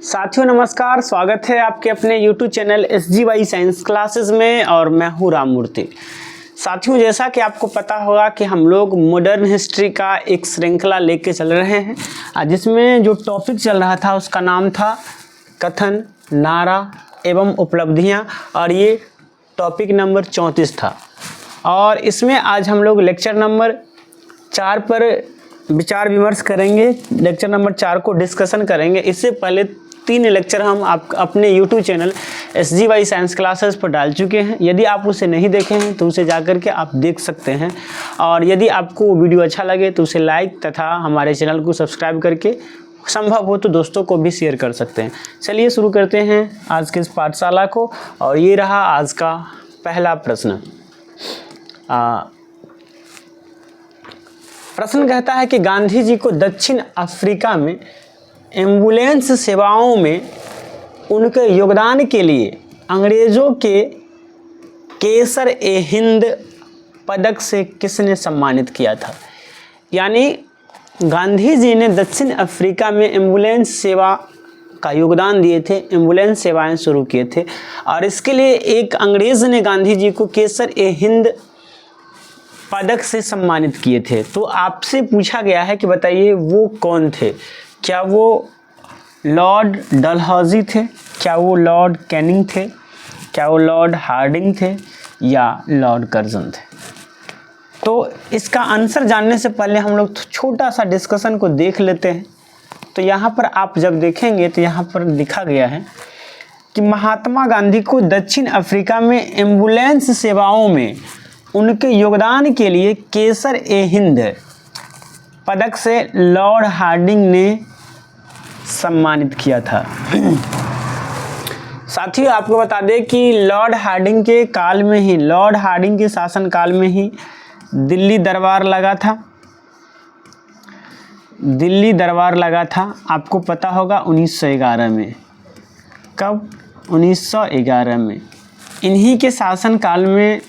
साथियों नमस्कार, स्वागत है आपके अपने YouTube channel SGY science classes में और मैं हूँ राममूर्ति। साथियों, जैसा कि आपको पता होगा कि हम लोग मॉडर्न हिस्ट्री का एक श्रृंखला लेके चल रहे हैं, जिसमें जो टॉपिक चल रहा था उसका नाम था कथन, नारा एवं उपलब्धियाँ, और ये टॉपिक नंबर 34 था। और इसमें आज हम लोग लेक्चर नंबर 4 पर विचार विमर्श करेंगे, लेक्चर नंबर 4 को डिस्कशन करेंगे। इससे पहले 3 लेक्चर हम अपने YouTube channel SGY science classes पर डाल चुके हैं। यदि आप उसे नहीं देखे हैं तो उसे जाकर के आप देख सकते हैं, और यदि आपको वो वीडियो अच्छा लगे तो उसे लाइक तथा हमारे चैनल को सब्सक्राइब करके संभव हो तो दोस्तों को भी शेयर कर सकते हैं। चलिए शुरू करते हैं आज के इस पाठशाला को, और ये रहा आज का पहला प्रश्न। प्रश्न कहता है कि गांधी जी को दक्षिण अफ्रीका में एम्बुलेंस सेवाओं में उनके योगदान के लिए अंग्रेज़ों के केसर-ए-हिंद पदक से किसने सम्मानित किया था। यानी गांधी जी ने दक्षिण अफ्रीका में एम्बुलेंस सेवा का योगदान दिए थे, एम्बुलेंस सेवाएं शुरू किए थे, और इसके लिए एक अंग्रेज़ ने गांधी जी को केसर-ए-हिंद पदक से सम्मानित किए थे। तो आपसे पूछा गया है कि बताइए वो कौन थे। क्या वो लॉर्ड डलहौजी थे, क्या वो लॉर्ड कैनिंग थे, क्या वो लॉर्ड हार्डिंग थे, या लॉर्ड कर्जन थे। तो इसका आंसर जानने से पहले हम लोग छोटा सा डिस्कशन को देख लेते हैं। तो यहाँ पर आप जब देखेंगे तो यहाँ पर लिखा गया है कि महात्मा गांधी को दक्षिण अफ्रीका में एम्बुलेंस सेवाओं में उनके योगदान के लिए केसर-ए-हिंद पदक से लॉर्ड हार्डिंग ने सम्मानित किया था। साथियों, आपको बता दें कि लॉर्ड हार्डिंग के काल में ही, लॉर्ड हार्डिंग के शासन काल में ही दिल्ली दरबार लगा था। दिल्ली दरबार लगा था, आपको पता होगा 1911 में। कब? 1911 में। इन्हीं के शासन काल में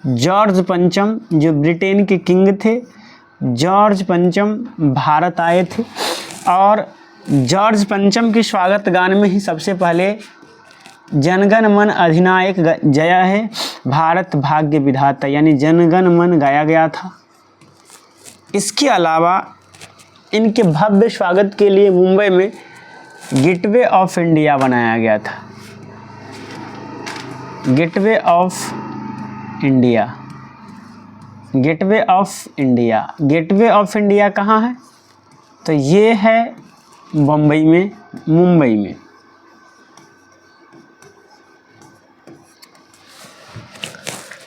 जॉर्ज पंचम, जो ब्रिटेन के किंग थे, जॉर्ज पंचम भारत आए थे, और जॉर्ज पंचम के स्वागत गान में ही सबसे पहले जनगण मन अधिनायक जय है भारत भाग्य विधाता, यानी जनगण मन गाया गया था। इसके अलावा इनके भव्य स्वागत के लिए मुंबई में गेटवे ऑफ इंडिया बनाया गया था। Gateway of India, gateway of India. Gateway of India कहाँ है? तो ये है मुंबई में।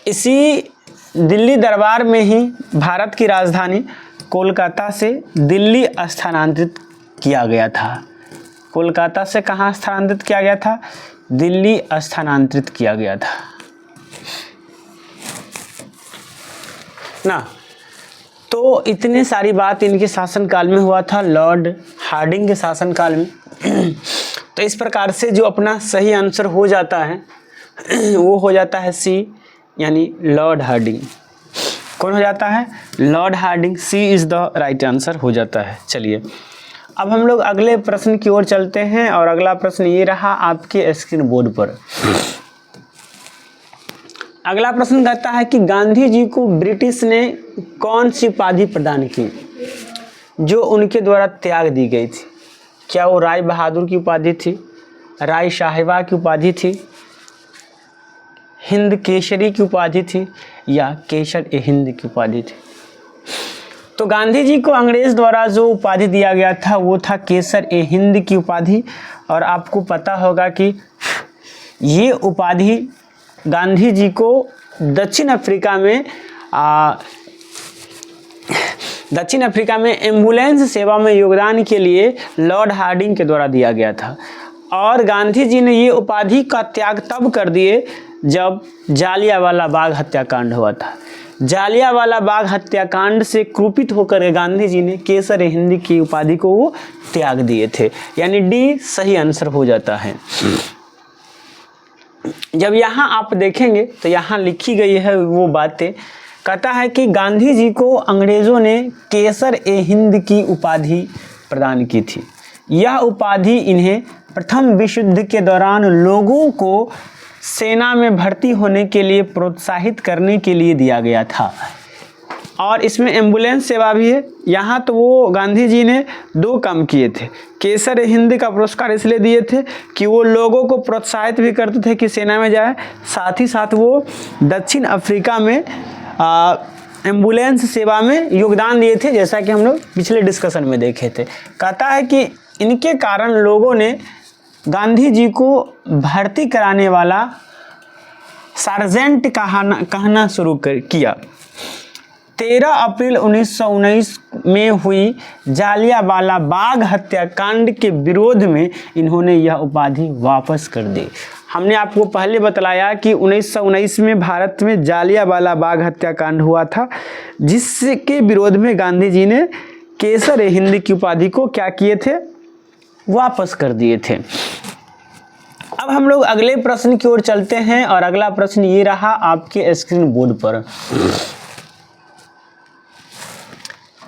इसी दिल्ली दरबार में ही भारत की राजधानी कोलकाता से दिल्ली स्थानांतरित किया गया था। कोलकाता से कहाँ स्थानांतरित किया गया था? दिल्ली स्थानांतरित किया गया था ना। तो इतने सारी बात इनके शासनकाल में हुआ था, लॉर्ड हार्डिंग के शासनकाल में। तो इस प्रकार से जो अपना सही आंसर हो जाता है वो हो जाता है सी, यानी लॉर्ड हार्डिंग। कौन हो जाता है? Lord Hardinge. C is the right answer हो जाता है। चलिए अब हम लोग अगले प्रश्न की ओर चलते हैं, और अगला प्रश्न ये रहा आपके स्क्रीन बोर्ड पर। अगला प्रश्न कहता है कि गांधी जी को ब्रिटिश ने कौन सी उपाधि प्रदान की जो उनके द्वारा त्याग दी गई थी। क्या वो राय बहादुर की उपाधि थी, राय साहिबा की उपाधि थी, हिंद केसरी की उपाधि थी, या केसर-ए-हिंद की उपाधि थी। तो गांधी जी को अंग्रेज़ द्वारा जो उपाधि दिया गया था वो था केसर-ए-हिंद की उपाधि। और आपको पता होगा कि ये उपाधि गांधी जी को दक्षिण अफ्रीका में एम्बुलेंस सेवा में योगदान के लिए लॉर्ड हार्डिंग के द्वारा दिया गया था। और गांधी जी ने ये उपाधि का त्याग तब कर दिए जब जालियांवाला बाग हत्याकांड हुआ था। जालियांवाला बाग हत्याकांड से क्रोधित होकर गांधी जी ने केसर-ए-हिंद की उपाधि को वो त्याग दिए थे, यानी डी सही आंसर हो जाता है। जब यहाँ आप देखेंगे तो यहाँ लिखी गई है वो बातें, कहता है कि गांधी जी को अंग्रेज़ों ने केसर-ए-हिंद की उपाधि प्रदान की थी। यह उपाधि इन्हें प्रथम विश्व युद्ध के दौरान लोगों को सेना में भर्ती होने के लिए प्रोत्साहित करने के लिए दिया गया था। और इसमें एम्बुलेंस सेवा भी है। यहाँ तो वो गांधी जी ने 2 काम किए थे। केसर हिंद का पुरस्कार इसलिए दिए थे कि वो लोगों को प्रोत्साहित भी करते थे कि सेना में जाए, साथ ही साथ वो दक्षिण अफ्रीका में एम्बुलेंस सेवा में योगदान दिए थे, जैसा कि हम लोग पिछले डिस्कशन में देखे थे। कहता है कि इनके कारण लोगों ने गांधी जी को भर्ती कराने वाला सार्जेंट कहना शुरू किया। 13 अप्रैल 1919 में हुई जालियांवाला बाग हत्याकांड के विरोध में इन्होंने यह उपाधि वापस कर दी। हमने आपको पहले बतलाया कि 1919 में भारत में जालियांवाला बाग हत्याकांड हुआ था, जिसके विरोध में गांधी जी ने केसर हिंद की उपाधि को क्या किए थे, वापस कर दिए थे। अब हम लोग अगले प्रश्न की ओर चलते हैं और अगला प्रश्न ये रहा आपके स्क्रीन बोर्ड पर।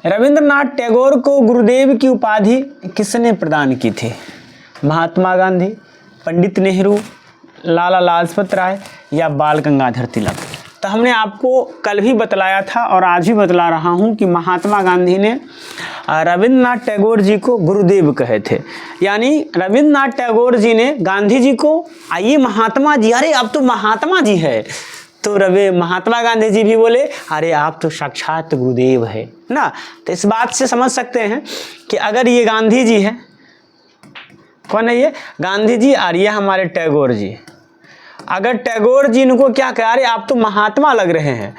रविंद्रनाथ टैगोर को गुरुदेव की उपाधि किसने प्रदान की थी? महात्मा गांधी, पंडित नेहरू, लाला लाजपत राय या बाल गंगाधर तिलक? तो हमने आपको कल भी बतलाया था और आज भी बतला रहा हूं कि महात्मा गांधी ने रविंद्रनाथ टैगोर जी को गुरुदेव कहे थे। यानी रविंद्रनाथ टैगोर जी ने गांधी जी को आइए महात्मा जी, अरे आप तो महात्मा जी है, तो महात्मा गांधी जी भी बोले अरे आप तो साक्षात गुरुदेव है ना। तो इस बात से समझ सकते हैं कि अगर ये गांधी जी है, कौन है ये? गांधी जी, और ये हमारे टैगोर जी। अगर टैगोर जी इनको क्या कहा, अरे आप तो महात्मा लग रहे हैं,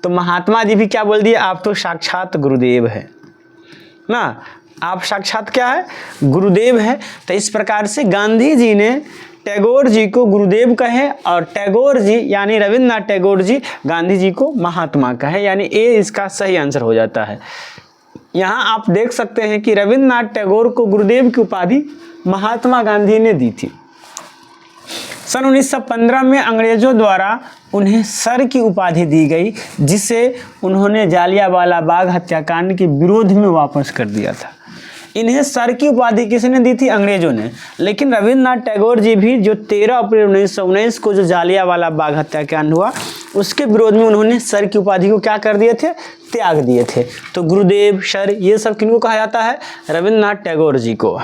तो महात्मा जी भी क्या बोल दिए, आप तो साक्षात गुरुदेव है ना, आप साक्षात क्या है, गुरुदेव है। तो इस प्रकार से गांधी जी ने टैगोर जी को गुरुदेव कहे और टैगोर जी यानी रविंद्रनाथ टैगोर जी गांधी जी को महात्मा कहे, यानी ए इसका सही आंसर हो जाता है। यहाँ आप देख सकते हैं कि रविंद्रनाथ टैगोर को गुरुदेव की उपाधि महात्मा गांधी ने दी थी। सन 1915 में अंग्रेजों द्वारा उन्हें सर की उपाधि दी गई, जिसे उन्होंने जालियांवाला बाग हत्याकांड के विरोध में वापस कर दिया था। इन्हें सर की उपाधि किसने दी थी? अंग्रेजों ने। लेकिन रविंद्रनाथ टैगोर जी भी जो 13 अप्रैल 1919 को जो जालियांवाला बाग हत्याकांड हुआ, उसके विरोध में उन्होंने सर की उपाधि को क्या कर दिए थे? त्याग दिए थे। तो गुरुदेव, सर, ये सब किनको कहा जाता है? रविंद्रनाथ टैगोर जी को।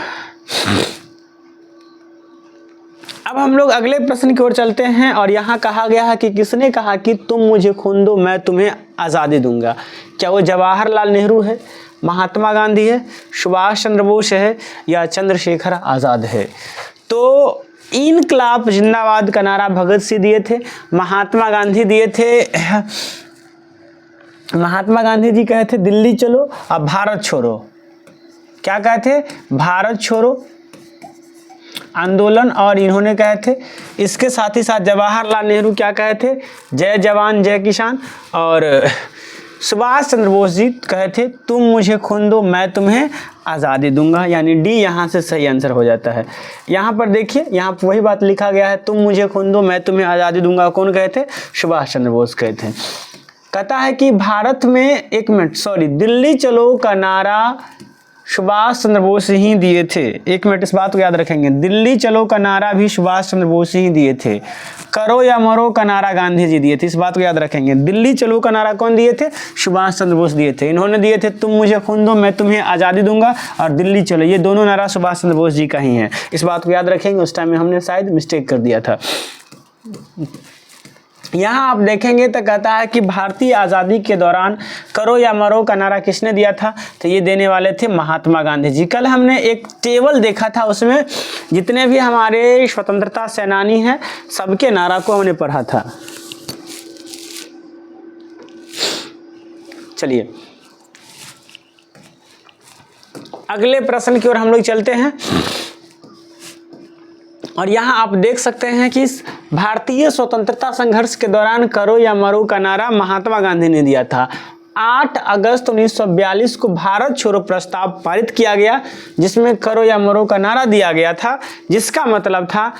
अब हम लोग अगले प्रश्न की ओर चलते हैं और यहाँ कहा गया है कि किसने कहा कि तुम मुझे खून दो मैं तुम्हें आज़ादी दूंगा? क्या वो जवाहरलाल नेहरू है, महात्मा गांधी है, सुभाष चंद्र बोस है या चंद्रशेखर आज़ाद है? तो इनकलाब जिंदाबाद का नारा भगत सिंह दिए थे, महात्मा गांधी दिए थे, महात्मा गांधी जी कहे थे दिल्ली चलो अब भारत छोड़ो। क्या कहे थे? भारत छोड़ो आंदोलन। और इन्होंने कहे थे, इसके साथ ही साथ जवाहरलाल नेहरू क्या कहे थे? जय जवान जय किसान। और सुभाष चंद्र बोस जी कहे थे तुम मुझे खून दो मैं तुम्हें आज़ादी दूंगा, यानी डी यहाँ से सही आंसर हो जाता है। यहाँ पर देखिए, यहाँ पर वही बात लिखा गया है, तुम मुझे खून दो मैं तुम्हें आज़ादी दूंगा। कौन कहे थे? सुभाष चंद्र बोस कहे थे। कहता है कि भारत में दिल्ली चलो का नारा सुभाष चंद्र बोस ही दिए थे। एक मिनट, इस बात को याद रखेंगे, दिल्ली चलो का नारा भी सुभाष चंद्र बोस ही दिए थे। करो या मरो का नारा गांधी जी दिए थे, इस बात को याद रखेंगे। दिल्ली चलो का नारा कौन दिए थे? सुभाष चंद्र बोस दिए थे। इन्होंने दिए थे तुम मुझे खून दो मैं तुम्हें आज़ादी दूंगा, और दिल्ली चलो, ये दोनों नारा सुभाष चंद्र बोस जी का ही है। इस बात को याद रखेंगे, उस टाइम में हमने शायद मिस्टेक कर दिया था। यहाँ आप देखेंगे तो कहता है कि भारतीय आज़ादी के दौरान करो या मरो का नारा किसने दिया था? तो ये देने वाले थे महात्मा गांधी जी। कल हमने एक टेबल देखा था, उसमें जितने भी हमारे स्वतंत्रता सेनानी हैं सबके नारा को हमने पढ़ा था। चलिए अगले प्रश्न की ओर हम लोग चलते हैं और यहाँ आप देख सकते हैं कि भारतीय स्वतंत्रता संघर्ष के दौरान करो या मरो का नारा महात्मा गांधी ने दिया था। 8 अगस्त 1942 को भारत छोड़ो प्रस्ताव पारित किया गया, जिसमें करो या मरो का नारा दिया गया था, जिसका मतलब था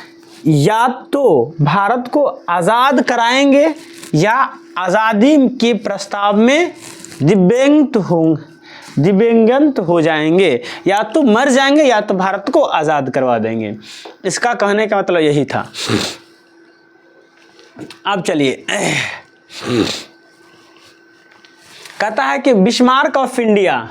या तो भारत को आज़ाद कराएंगे या आज़ादी के प्रस्ताव में दिव्यांग होंगे, दिव्यांगत हो जाएंगे, या तो मर जाएंगे या तो भारत को आज़ाद करवा देंगे। इसका कहने का मतलब यही था। अब चलिए, कहता है कि बिस्मार्क ऑफ इंडिया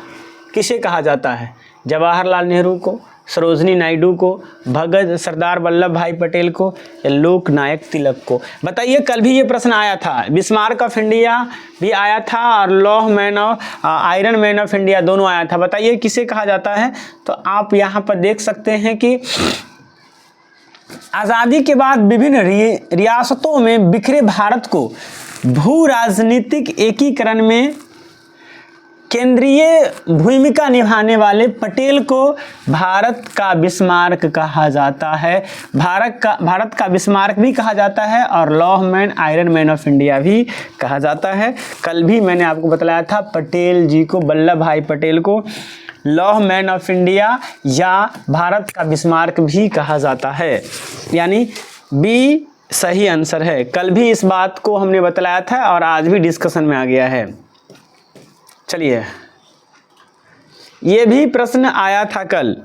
किसे कहा जाता है? जवाहरलाल नेहरू को, सरोजनी नायडू को, भगत सरदार वल्लभ भाई पटेल को, या लोकनायक तिलक को? बताइए, कल भी ये प्रश्न आया था, बिस्मार्क ऑफ इंडिया भी आया था और लौह man of iron man of India दोनों आया था। बताइए किसे कहा जाता है? तो आप यहाँ पर देख सकते हैं कि आज़ादी के बाद विभिन्न रियासतों में बिखरे भारत को भू राजनीतिक एकीकरण में केंद्रीय भूमिका निभाने वाले पटेल को भारत का बिस्मार्क कहा जाता है। भारत का बिस्मार्क भी कहा जाता है और लौह man iron man of India भी कहा जाता है। कल भी मैंने आपको बताया था, पटेल जी को, वल्लभ भाई पटेल को लौह मैन ऑफ इंडिया या भारत का बिस्मार्क भी कहा जाता है, यानी बी सही आंसर है। कल भी इस बात को हमने बतलाया था और आज भी डिस्कशन में आ गया है। चलिए, ये भी प्रश्न आया था कल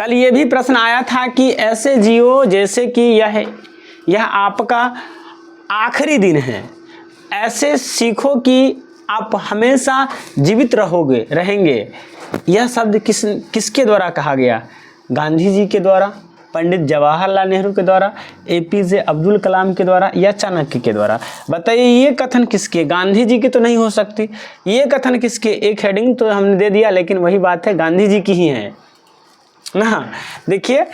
ये भी प्रश्न आया था कि ऐसे जियो जैसे कि यह आपका आखिरी दिन है, ऐसे सीखो कि आप हमेशा जीवित रहेंगे। यह शब्द किसके द्वारा कहा गया? गांधी जी के द्वारा, पंडित जवाहरलाल नेहरू के द्वारा, APJ अब्दुल कलाम के द्वारा, या चाणक्य के द्वारा? बताइए, ये कथन किसके? गांधी जी की तो नहीं हो सकती। ये कथन किसके? एक हेडिंग तो हमने दे दिया, लेकिन वही बात है, गांधी जी की ही है ना। देखिए,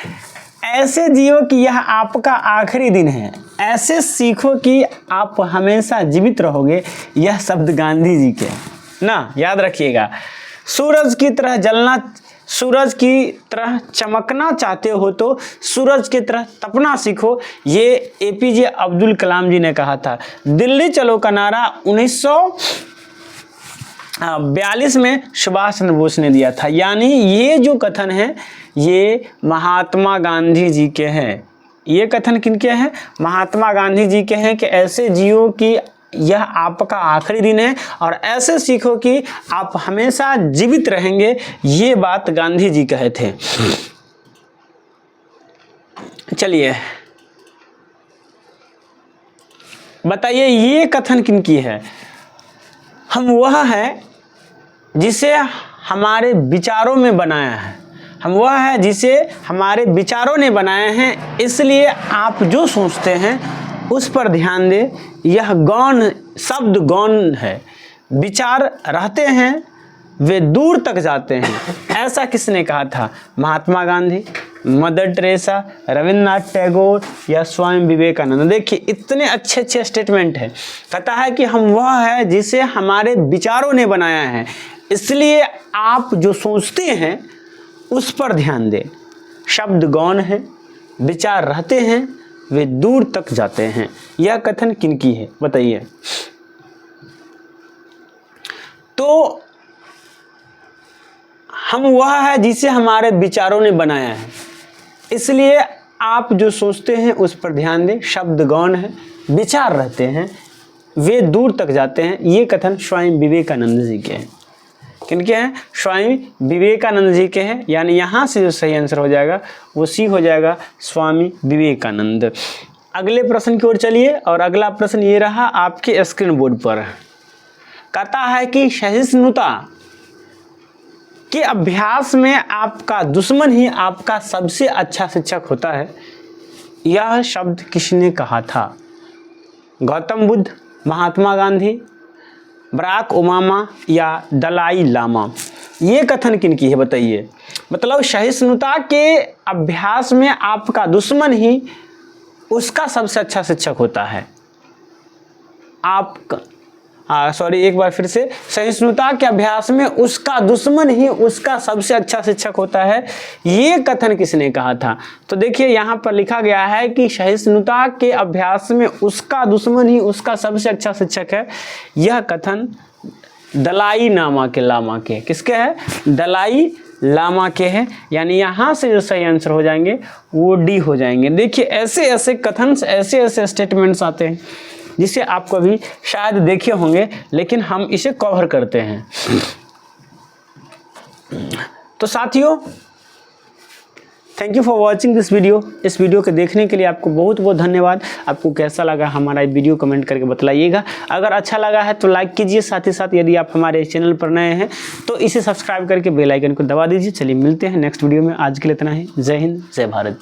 ऐसे जियो कि यह आपका आखिरी दिन है, ऐसे सीखो कि आप हमेशा जीवित रहोगे, यह शब्द गांधी जी के ना, याद रखिएगा। सूरज की तरह जलना, सूरज की तरह चमकना चाहते हो तो सूरज की तरह तपना सीखो, ये APJ अब्दुल कलाम जी ने कहा था। दिल्ली चलो का नारा 1942 में सुभाष चंद्र बोस ने दिया था। यानी ये जो कथन है ये महात्मा गांधी जी के हैं। ये कथन किनके हैं? महात्मा गांधी जी के हैं कि ऐसे जियो कि यह आपका आखिरी दिन है और ऐसे सीखो कि आप हमेशा जीवित रहेंगे। ये बात गांधी जी कहे थे। चलिए, बताइए, ये कथन किनकी है? हम वह है जिसे हमारे विचारों में बनाया है, हम वह है जिसे हमारे विचारों ने बनाया है, इसलिए आप जो सोचते हैं उस पर ध्यान दें। यह गौण शब्द गौण है, विचार रहते हैं वे दूर तक जाते हैं। ऐसा किसने कहा था? महात्मा गांधी, मदर टेरेसा, रविंद्रनाथ टैगोर या स्वामी विवेकानंद? देखिए, इतने अच्छे अच्छे स्टेटमेंट है। कहता है कि हम वह है जिसे हमारे विचारों ने बनाया है, इसलिए आप जो सोचते हैं उस पर ध्यान दें। शब्द गौण है, विचार रहते हैं वे दूर तक जाते हैं। यह कथन किनकी है? बताइए। तो हम वह है जिसे हमारे विचारों ने बनाया है, इसलिए आप जो सोचते हैं उस पर ध्यान दें। शब्द गौण है, विचार रहते हैं वे दूर तक जाते हैं। ये कथन स्वामी विवेकानंद जी के हैं। किनके हैं? स्वामी विवेकानंद जी के हैं। यानी यहाँ से जो सही आंसर हो जाएगा वो सी हो जाएगा, स्वामी विवेकानंद। अगले प्रश्न की ओर चलिए, और अगला प्रश्न ये रहा आपके स्क्रीन बोर्ड पर। कहता है कि सहिष्णुता के अभ्यास में आपका दुश्मन ही आपका सबसे अच्छा शिक्षक होता है। यह शब्द किसने कहा था? गौतम बुद्ध, महात्मा गांधी, बराक ओबामा या दलाई लामा? ये कथन किनकी है? बताइए। मतलब सहिष्णुता के अभ्यास में आपका दुश्मन ही उसका सबसे अच्छा शिक्षक होता है। एक बार फिर से, सहिष्णुता के अभ्यास में उसका दुश्मन ही उसका सबसे अच्छा शिक्षक होता है। ये कथन किसने कहा था? तो देखिए, यहाँ पर लिखा गया है कि सहिष्णुता के अभ्यास में उसका दुश्मन ही उसका सबसे अच्छा शिक्षक है। यह कथन दलाई लामा के किसके है? दलाई लामा के हैं। यानी यहाँ से जो सही आंसर हो जाएंगे वो डी हो जाएंगे। देखिए, ऐसे ऐसे कथन, ऐसे ऐसे स्टेटमेंट्स आते हैं जिसे आप कभी शायद देखे होंगे, लेकिन हम इसे कवर करते हैं। तो साथियों, thank you for watching this video. इस वीडियो के देखने के लिए आपको बहुत बहुत धन्यवाद। आपको कैसा लगा हमारा वीडियो कमेंट करके बतलाइएगा। अगर अच्छा लगा है तो लाइक कीजिए, साथ ही साथ यदि आप हमारे चैनल पर नए हैं तो इसे सब्सक्राइब करके बेल आइकन को दबा दीजिए। चलिए मिलते हैं नेक्स्ट वीडियो में। आज के लिए इतना ही। जय हिंद, जय भारत।